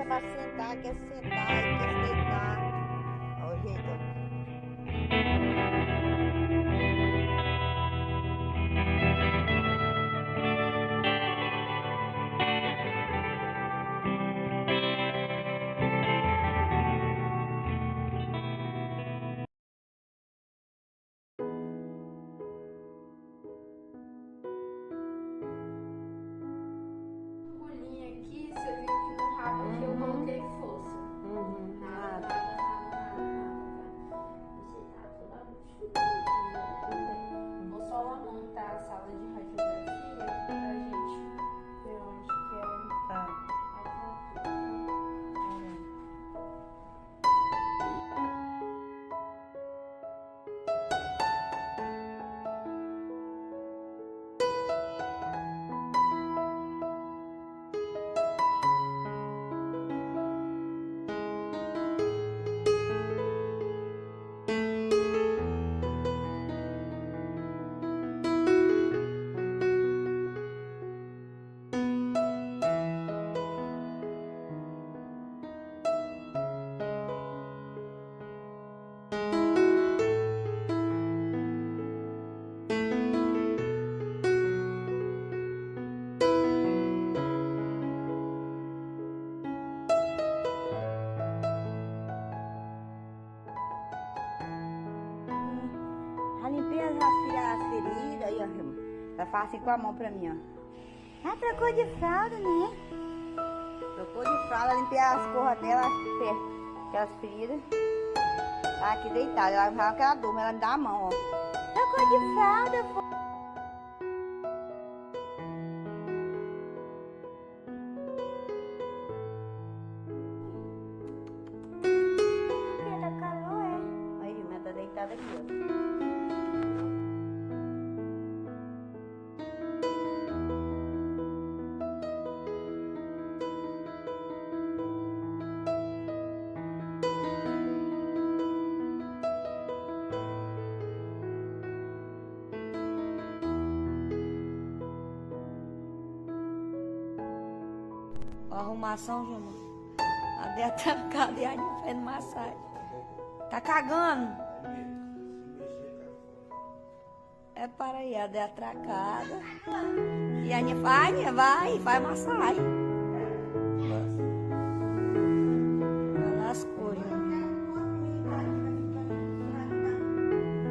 quer pra sentar, quer sentar, quer se deitar. Olha o jeito. Pulinho aqui, você viu que no rabo aqui eu coloquei força. Nada, nada, nada, nada. Deixei tá tudo. Vou só lá montar a sala de radiografia pra gente ver onde que é. Tá. Já limpei as feridas aí, ó. Ela faz assim com a mão pra mim, ó. Ah, trocou de fralda, né? Trocou de fralda, limpei as corras dela, aquelas feridas. Tá aqui deitada, ela fala que ela dorme, ela me dá a mão, ó. Trocou de fralda, pô. Porque tá calor, é. Aí, mas tá deitada aqui, ó. Arrumação, Júnior. A Dé tá cadeada fazendo massagem. Tá cagando? É para aí, a Dé atracada. E a Aninha vai, faz massagem. Já lascou, Júnior.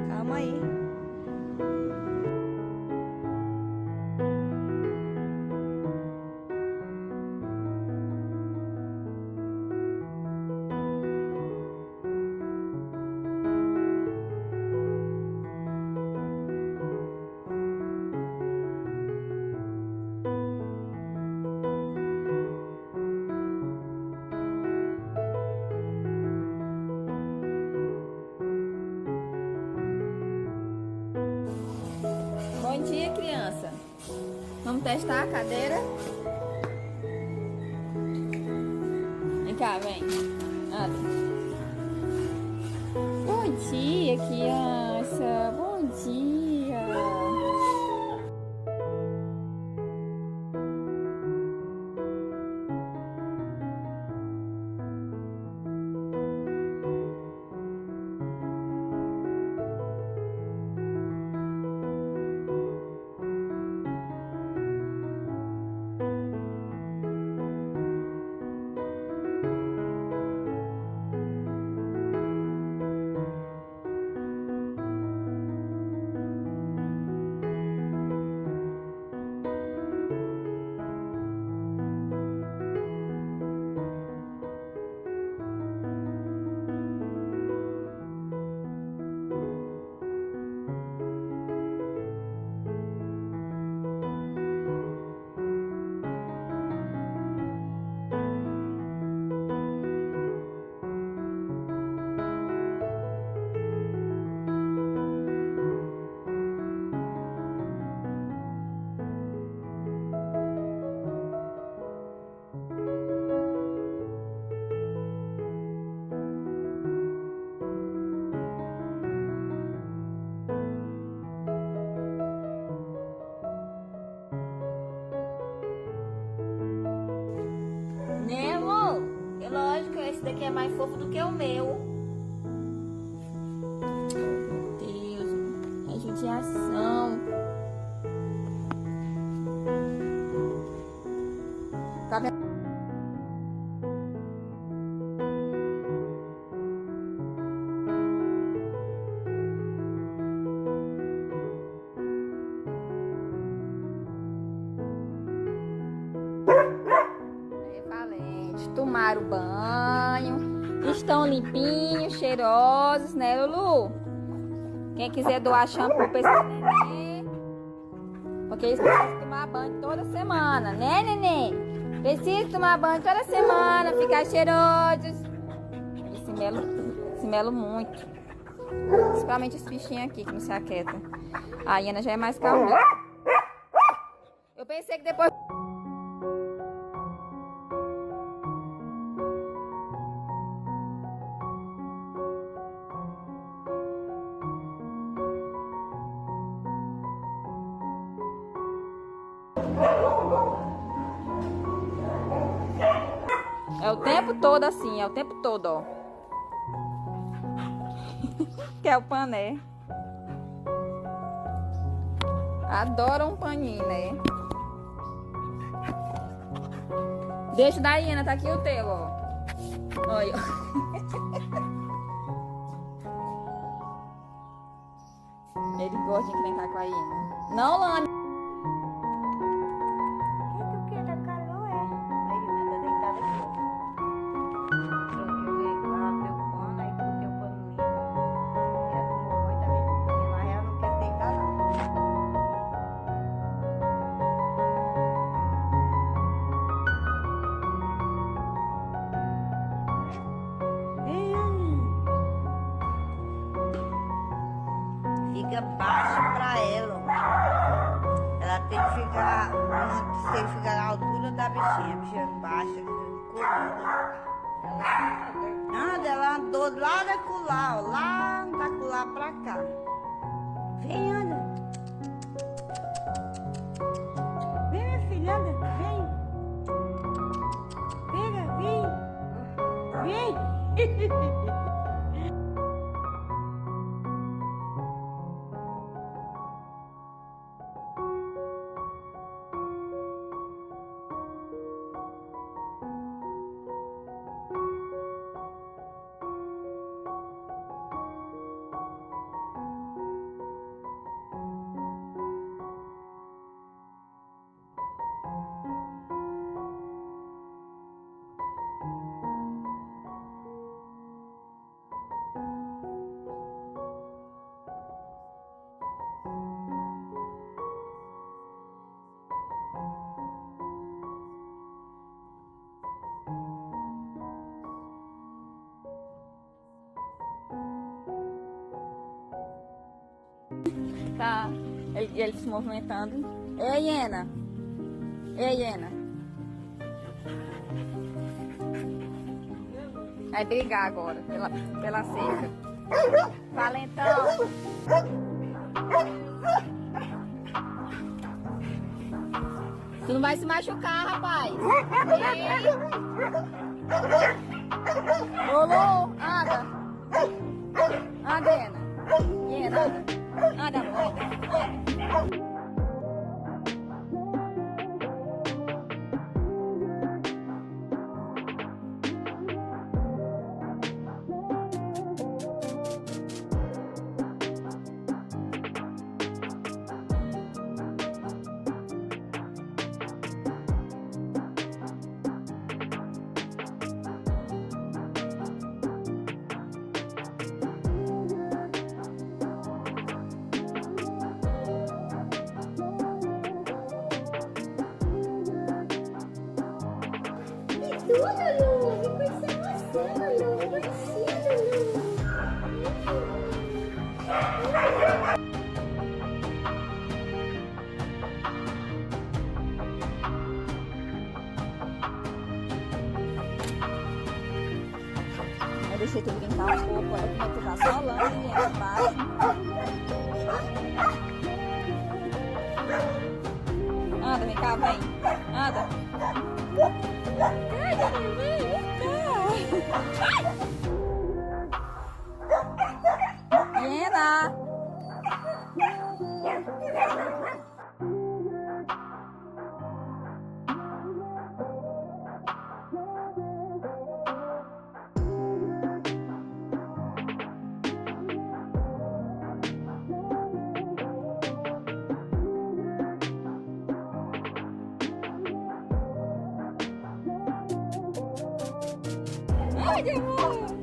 Calma aí. Bom dia, criança. Vamos testar a cadeira? Vem cá, vem. Anda. Bom dia, criança. Bom dia. esse daqui é mais fofo do que o meu. Meu Deus, é judiação. Tá vendo? Tomaram banho, estão limpinhos, cheirosos, né, Lulu? Quem quiser doar shampoo pra esse neném, porque eles precisam tomar banho toda semana, né, neném? Precisa tomar banho toda semana, ficar cheirosos. Se melo muito. Principalmente os bichinhos aqui que não se aquietam. A Iana já é mais calma. Eu pensei que depois... É o tempo todo assim, é o tempo todo, ó. Que é o pané. Adora um paninho, né? Deixa da Iana, tá aqui o teu, ó. Olha. Ele gosta de brincar com a Iana. Não, Lana. Fica baixo pra ela. Ela tem que ficar, tem que ficar à altura da bichinha. A bichinha baixa, corrida. Anda, ela andou lá da colar, ó. Lá da colar pra cá. Vem, anda. Vem, minha filha, anda. Vem. Pega, vem. Vem. Tá, ele se movimentando. Ei, Iena. Ei, Iena. Vai brigar agora pela cerca. Valentão. Tu não vai se machucar, rapaz. Ei. Lulu, anda. Anda, Iena. Iena, anda. Anda, amor. Tudo, Lu. Vem conhecer você, Lu. Vem conhecer, Lu. Eu deixei tu brincar um pouco, olha como é que tu tá solando e aqui embaixo. Anda, vem cá, vem. Anda. Vem cá. Lena! Ai, demônio!